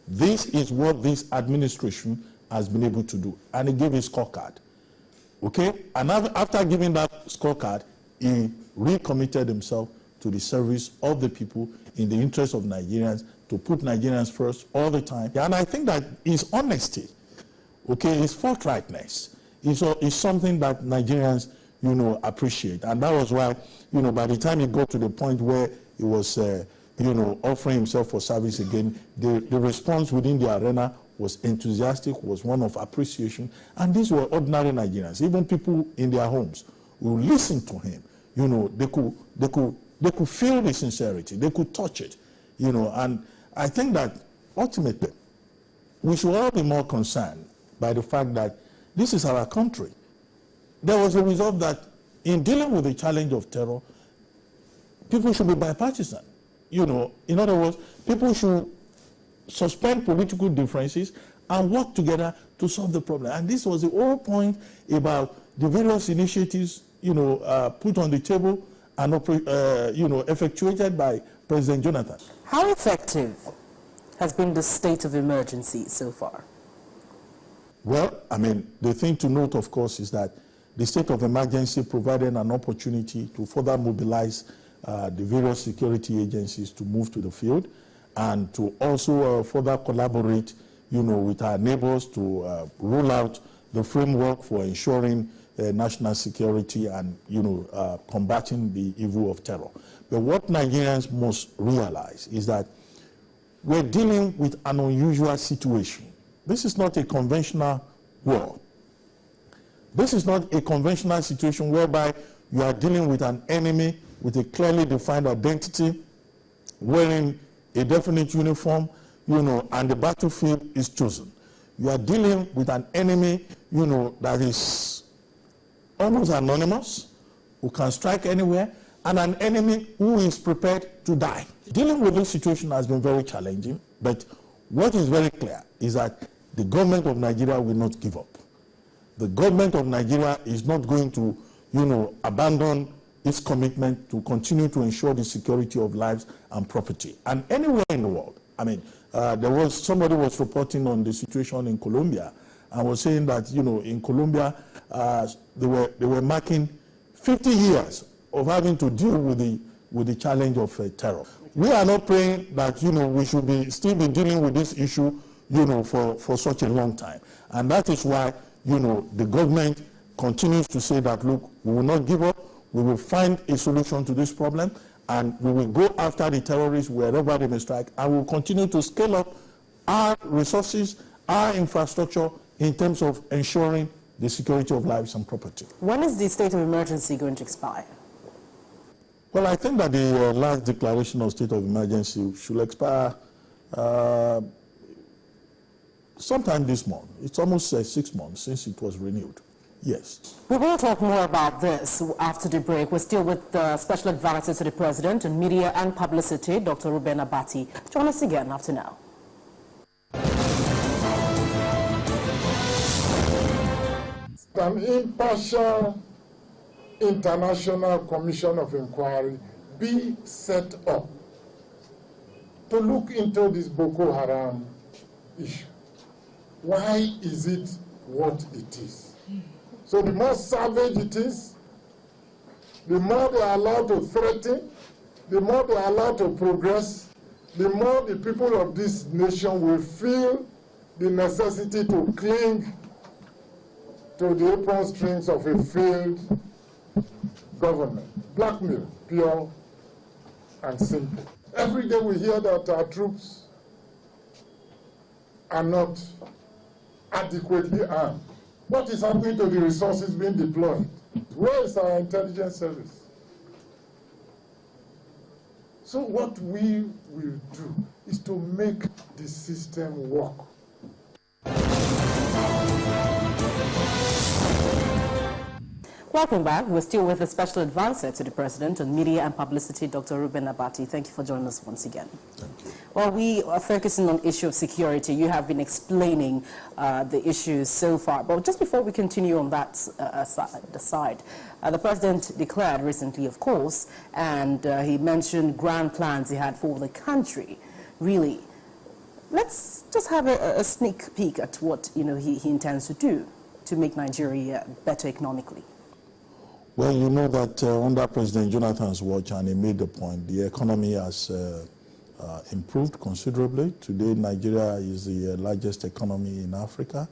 this is what this administration has been able to do. And he gave a scorecard. Okay? And after giving that scorecard, he recommitted himself to the service of the people in the interest of Nigerians, to put Nigerians first all the time. And I think that his honesty, okay, his forthrightness is something that Nigerians, appreciate. And that was why, by the time he got to the point where he was, offering himself for service again, the response within the arena was enthusiastic, was one of appreciation. And these were ordinary Nigerians. Even people in their homes who listened to him, they could feel the sincerity, they could touch it, and I think that ultimately we should all be more concerned by the fact that this is our country. There was a resolve that in dealing with the challenge of terror, people should be bipartisan. In other words, people should suspend political differences and work together to solve the problem. And this was the whole point about the various initiatives, put on the table and, effectuated by President Jonathan. How effective has been the state of emergency so far? Well, the thing to note, of course, is that the state of emergency provided an opportunity to further mobilize the various security agencies to move to the field and to also further collaborate, with our neighbors to roll out the framework for ensuring national security and, combating the evil of terror. But what Nigerians must realize is that we're dealing with an unusual situation. This is not a conventional war. This is not a conventional situation whereby you are dealing with an enemy with a clearly defined identity, wearing a definite uniform, and the battlefield is chosen. You are dealing with an enemy, that is almost anonymous, who can strike anywhere, and an enemy who is prepared to die. Dealing with this situation has been very challenging, but what is very clear is that the government of Nigeria will not give up. The government of Nigeria is not going to, abandon its commitment to continue to ensure the security of lives and property. And anywhere in the world, somebody was reporting on the situation in Colombia and was saying that, in Colombia, they were marking 50 years of having to deal with the challenge of terror. We are not praying that, we should still be dealing with this issue, for such a long time. And that is why, the government continues to say that, look, we will not give up, we will find a solution to this problem, and we will go after the terrorists wherever they may strike, and we will continue to scale up our resources, our infrastructure, in terms of ensuring the security of lives and property. When is the state of emergency going to expire? Well, I think that the last declaration of state of emergency should expire sometime this month. It's almost 6 months since it was renewed. Yes. We will talk more about this after the break. We're still with the Special Advisor to the President on Media and Publicity, Dr. Reuben Abati. Join us again after now. An impartial international commission of inquiry be set up to look into this Boko Haram issue. Why is it what it is? So the more savage it is, the more they are allowed to threaten, the more they are allowed to progress, the more the people of this nation will feel the necessity to cling to the apron strings of a failed government. Blackmail, pure and simple. Every day we hear that our troops are not adequately armed. What is happening to the resources being deployed? Where is our intelligence service? So what we will do is to make the system work. Welcome back. We're still with the Special Advisor to the President on Media and Publicity, Dr. Reuben Abati. Thank you for joining us once again. Thank you. Well, we are focusing on the issue of security. You have been explaining the issues so far. But just before we continue on that side, the President declared recently, of course, and he mentioned grand plans he had for the country. Really, Let's just have a sneak peek at what he intends to do to make Nigeria better economically. Well, you know that under President Jonathan's watch, and he made the point, the economy has improved considerably. Today, Nigeria is the largest economy in Africa,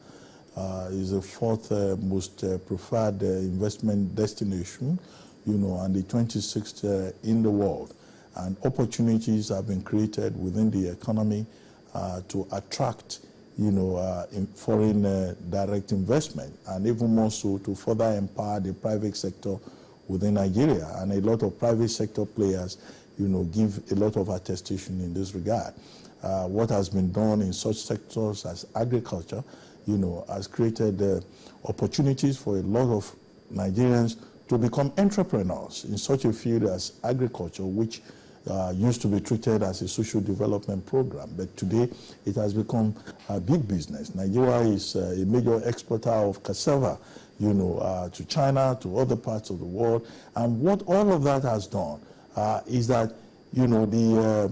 is the fourth most preferred investment destination, and the 26th in the world. And opportunities have been created within the economy to attract, in foreign direct investment, and even more so to further empower the private sector within Nigeria. And a lot of private sector players, give a lot of attestation in this regard. What has been done in such sectors as agriculture, has created opportunities for a lot of Nigerians to become entrepreneurs in such a field as agriculture, which used to be treated as a social development program, but today it has become a big business. Nigeria is a major exporter of cassava, to China, to other parts of the world. And what all of that has done is that, the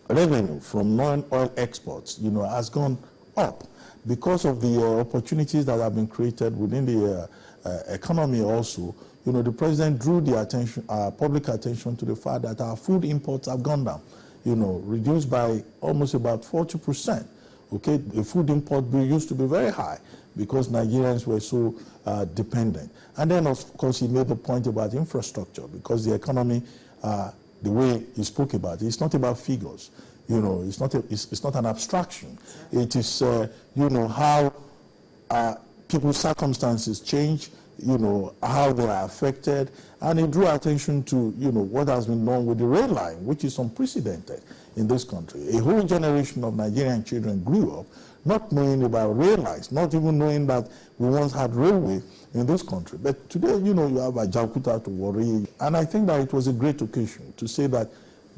revenue from non-oil exports, has gone up because of the opportunities that have been created within the economy also. The president drew the attention, public attention to the fact that our food imports have gone down, reduced by almost about 40%. Okay, the food import bill used to be very high because Nigerians were so dependent. And then, of course, he made the point about infrastructure, because the economy, the way he spoke about it, it's not about figures. It's not an abstraction. It is, how people's circumstances change, how they are affected. And it drew attention to, what has been done with the rail line, which is unprecedented in this country. A whole generation of Nigerian children grew up not knowing about rail lines, not even knowing that we once had railway in this country. But today, you have Ajaokuta to worry. And I think that it was a great occasion to say that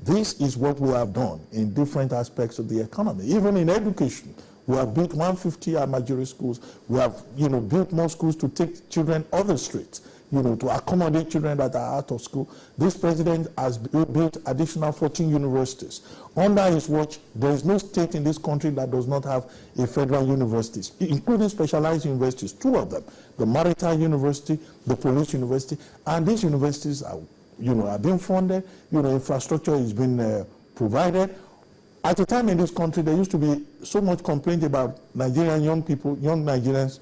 this is what we have done in different aspects of the economy. Even in education, we have built 150 Amajiri schools. We have, built more schools to take children off the streets, to accommodate children that are out of school. This president has built additional 14 universities. Under his watch, there is no state in this country that does not have a federal university, including specialized universities, 2 of them, the Maritime University, the Police University, and these universities are, are being funded, infrastructure is being provided. At a time in this country, there used to be so much complaint about Nigerian young people, young Nigerians,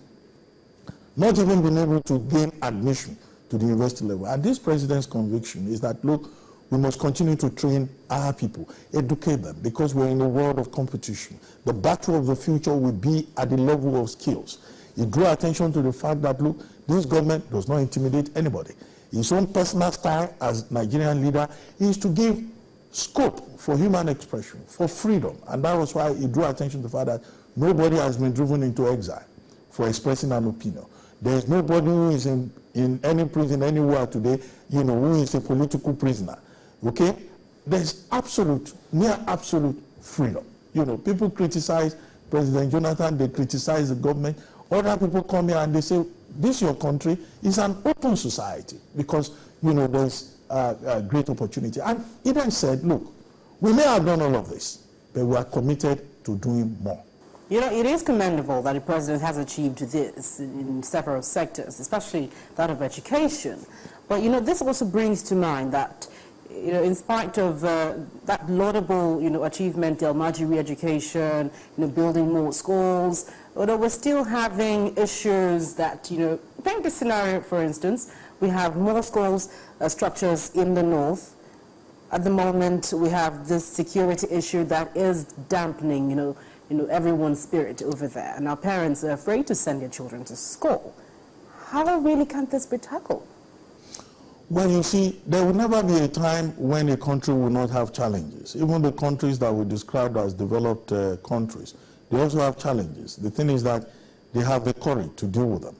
not even being able to gain admission to the university level. And this president's conviction is that, look, we must continue to train our people, educate them, because we're in a world of competition. The battle of the future will be at the level of skills. He drew attention to the fact that, look, this government does not intimidate anybody. His own personal style as Nigerian leader is to give scope for human expression, for freedom. And that was why he drew attention to the fact that nobody has been driven into exile for expressing an opinion. There is nobody who is in any prison anywhere today, who is a political prisoner. Okay? There's near absolute freedom. People criticize President Jonathan, they criticize the government. Other people come here and they say, this your country is an open society because, there's a great opportunity. And he then said, look, we may have done all of this, but we are committed to doing more. It is commendable that the president has achieved this in several sectors, especially that of education. But, this also brings to mind that, in spite of that laudable, achievement, the Almajiri education, building more schools, although we're still having issues that, paint the scenario, for instance, we have more schools structures in the north. At the moment, we have this security issue that is dampening, everyone's spirit over there. And our parents are afraid to send their children to school. How really can this be tackled? Well, you see, there will never be a time when a country will not have challenges. Even the countries that we described as developed countries, they also have challenges. The thing is that they have the courage to deal with them.